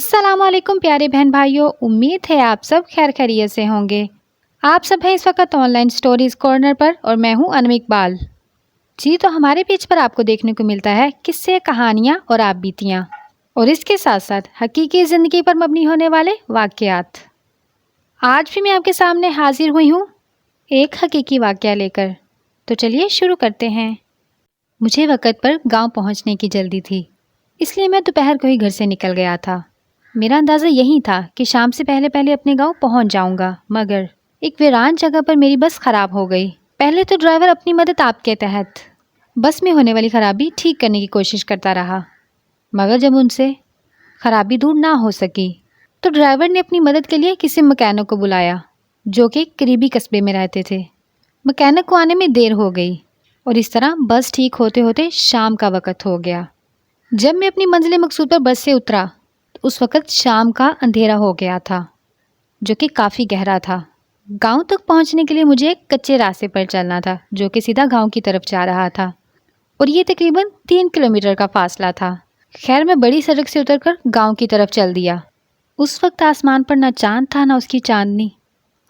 السلام علیکم پیارے بہن بھائیوں، امید ہے آپ سب خیر خیریت سے ہوں گے۔ آپ سب ہیں اس وقت آن لائن سٹوریز کارنر پر اور میں ہوں انم اقبال جی۔ تو ہمارے پیج پر آپ کو دیکھنے کو ملتا ہے قصے، کہانیاں اور آپ بیتیاں، اور اس کے ساتھ ساتھ حقیقی زندگی پر مبنی ہونے والے واقعات۔ آج بھی میں آپ کے سامنے حاضر ہوئی ہوں ایک حقیقی واقعہ لے کر۔ تو چلیے شروع کرتے ہیں۔ مجھے وقت پر گاؤں پہنچنے کی جلدی تھی، اس لیے میں دوپہر کو ہی گھر سے نکل گیا تھا۔ میرا اندازہ یہی تھا کہ شام سے پہلے اپنے گاؤں پہنچ جاؤں گا، مگر ایک ویران جگہ پر میری بس خراب ہو گئی۔ پہلے تو ڈرائیور اپنی مدد آپ کے تحت بس میں ہونے والی خرابی ٹھیک کرنے کی کوشش کرتا رہا، مگر جب ان سے خرابی دور نہ ہو سکی تو ڈرائیور نے اپنی مدد کے لیے کسی مکینک کو بلایا جو کہ قریبی قصبے میں رہتے تھے۔ مکینک کو آنے میں دیر ہو گئی اور اس طرح بس ٹھیک ہوتے ہوتے شام کا وقت ہو گیا۔ جب میں اپنی منزل مقصود پر بس سے اترا تو اس وقت شام کا اندھیرا ہو گیا تھا، جو کہ کافی گہرا تھا۔ گاؤں تک پہنچنے کے لیے مجھے ایک کچے راستے پر چلنا تھا جو کہ سیدھا گاؤں کی طرف جا رہا تھا، اور یہ تقریباً 3 کلومیٹر کا فاصلہ تھا۔ خیر میں بڑی سڑک سے اتر کر گاؤں کی طرف چل دیا۔ اس وقت آسمان پر نہ چاند تھا نہ اس کی چاندنی،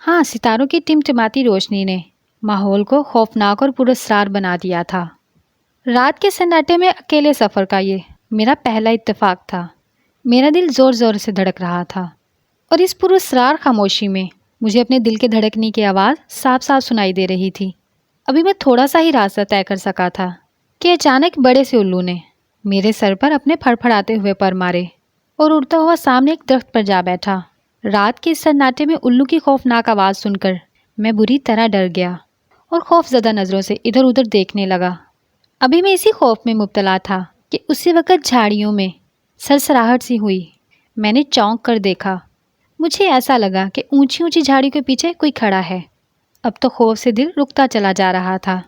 ہاں ستاروں کی ٹمٹماتی روشنی نے ماحول کو خوفناک اور پراسرار بنا دیا تھا۔ رات کے سناٹے میں اکیلے سفر کا یہ میرا پہلا اتفاق تھا۔ میرا دل زور زور سے دھڑک رہا تھا، اور اس پراسرار خاموشی میں مجھے اپنے دل کے دھڑکنے کی آواز صاف صاف سنائی دے رہی تھی۔ ابھی میں تھوڑا سا ہی راستہ طے کر سکا تھا کہ اچانک بڑے سے الو نے میرے سر پر اپنے پھڑپھڑاتے ہوئے پر مارے اور اڑتا ہوا سامنے ایک درخت پر جا بیٹھا۔ رات کے اس سناٹے میں الو کی خوفناک آواز سن کر میں بری طرح ڈر گیا اور خوف زدہ نظروں سے ادھر ادھر دیکھنے لگا۔ ابھی میں اسی خوف میں مبتلا تھا کہ اسی وقت جھاڑیوں میں سرسراہٹ سی ہوئی۔ میں نے چونک کر دیکھا، مجھے ایسا لگا کہ اونچی اونچی جھاڑی کے پیچھے کوئی کھڑا ہے۔ اب تو خوف سے دل رکتا چلا جا رہا تھا۔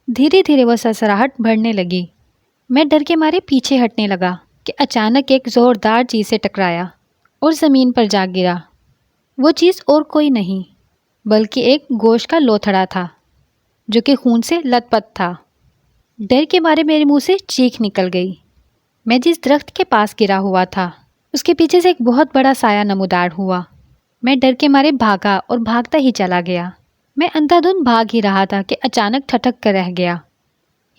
دھیرے دھیرے وہ سرسراہٹ بڑھنے لگی۔ میں ڈر کے مارے پیچھے ہٹنے لگا کہ اچانک ایک زوردار چیز سے ٹکرایا اور زمین پر جا گرا۔ وہ چیز اور کوئی نہیں بلکہ ایک گوشت کا لوتھڑا تھا جو کہ خون سے لت پت تھا۔ ڈر کے مارے میرے منہ سے چیخ نکل گئی۔ میں جس درخت کے پاس گرا ہوا تھا اس کے پیچھے سے ایک بہت بڑا سایہ نمودار ہوا۔ میں ڈر کے مارے بھاگا اور بھاگتا ہی چلا گیا۔ میں اندھا دھند بھاگ ہی رہا تھا کہ اچانک ٹھٹک کر رہ گیا۔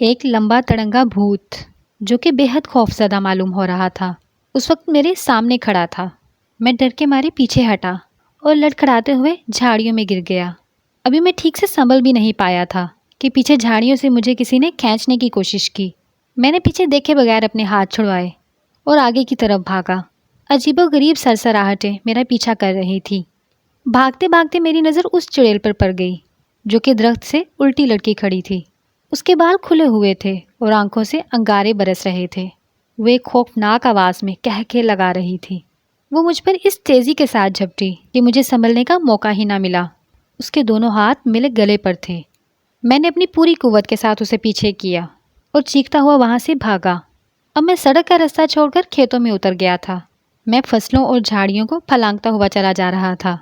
ایک لمبا تڑنگا بھوت جو کہ بے حد خوفزدہ معلوم ہو رہا تھا اس وقت میرے سامنے کھڑا تھا۔ میں ڈر کے مارے پیچھے ہٹا اور لڑکھڑاتے ہوئے جھاڑیوں میں گر گیا۔ ابھی میں ٹھیک سے سنبھل بھی نہیں پایا تھا کہ پیچھے جھاڑیوں سے مجھے کسی نے کھینچنے کی کوشش کی۔ میں نے پیچھے دیکھے بغیر اپنے ہاتھ چھڑوائے اور آگے کی طرف بھاگا۔ عجیب و غریب سرسراہٹیں میرا پیچھا کر رہی تھی۔ بھاگتے بھاگتے میری نظر اس چڑیل پر پڑ گئی جو کہ درخت سے الٹی لٹکی کھڑی تھی۔ اس کے بال کھلے ہوئے تھے اور آنکھوں سے انگارے برس رہے تھے۔ وہ ایک خوفناک آواز میں کہکے لگا رہی تھی۔ وہ مجھ پر اس تیزی کے ساتھ جھپٹی کہ مجھے سنبھلنے کا موقع ہی نہ ملا۔ اس کے دونوں ہاتھ میرے گلے پر تھے۔ میں نے اپنی پوری قوت کے ساتھ اسے پیچھے کیا اور چیختا ہوا وہاں سے بھاگا۔ اب میں سڑک کا راستہ چھوڑ کر کھیتوں میں اتر گیا تھا۔ میں فصلوں اور جھاڑیوں کو پھلانگتا ہوا چلا جا رہا تھا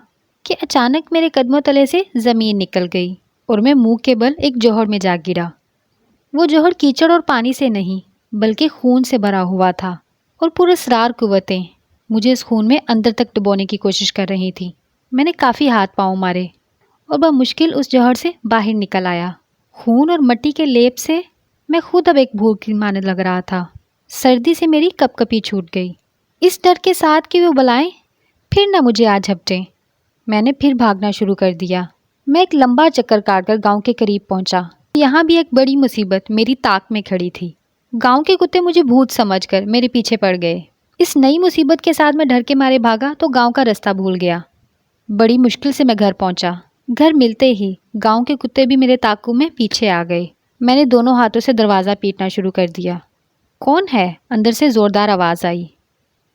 کہ اچانک میرے قدموں تلے سے زمین نکل گئی اور میں منہ کے بل ایک جوہر میں جا گرا۔ وہ جوہر کیچڑ اور پانی سے نہیں بلکہ خون سے بھرا ہوا تھا، اور پراسرار قوتیں مجھے اس خون میں اندر تک ڈبونے کی کوشش کر رہی تھی۔ میں نے کافی ہاتھ پاؤں مارے اور بمشکل اس جوہر سے باہر نکل آیا۔ خون اور مٹی کے لیپ سے میں خود اب ایک بھوت کی مانند لگ رہا تھا۔ سردی سے میری کپ کپی چھوٹ گئی، اس ڈر کے ساتھ کہ وہ بلائیں پھر نہ مجھے آ جھپٹیں۔ میں نے پھر بھاگنا شروع کر دیا۔ میں ایک لمبا چکر کاٹ کر گاؤں کے قریب پہنچا۔ یہاں بھی ایک بڑی مصیبت میری طاق میں کھڑی تھی۔ گاؤں کے کتے مجھے بھوت سمجھ کر میرے پیچھے پڑ گئے۔ اس نئی مصیبت کے ساتھ میں ڈر کے مارے بھاگا تو گاؤں کا راستہ بھول گیا۔ بڑی مشکل سے میں گھر پہنچا۔ گھر ملتے ہی گاؤں کے کتے بھی میرے تعاقب میں پیچھے آ گئے۔ میں نے دونوں ہاتھوں سے دروازہ پیٹنا شروع کر دیا۔ کون ہے؟ اندر سے زوردار آواز آئی۔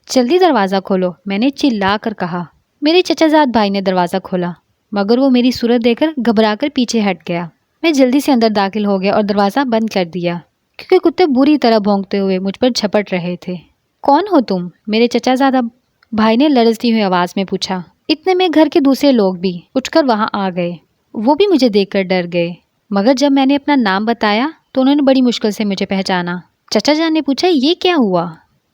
جلدی دروازہ کھولو، میں نے چلا کر کہا۔ میرے چچا زاد بھائی نے دروازہ کھولا، مگر وہ میری صورت دیکھ کر گھبرا کر پیچھے ہٹ گیا۔ میں جلدی سے اندر داخل ہو گیا اور دروازہ بند کر دیا کیونکہ کتے بری طرح بھونکتے ہوئے مجھ پر جھپٹ رہے تھے۔ کون ہو تم؟ میرے چچا زادہ بھائی نے لرزتی ہوئی آواز میں پوچھا۔ اتنے میں گھر کے دوسرے لوگ بھی اٹھ کر وہاں آ گئے۔ وہ بھی مجھے دیکھ کر ڈر گئے، مگر جب میں نے اپنا نام بتایا تو انہوں نے بڑی مشکل سے مجھے پہچانا۔ چچا جان نے پوچھا، یہ کیا ہوا؟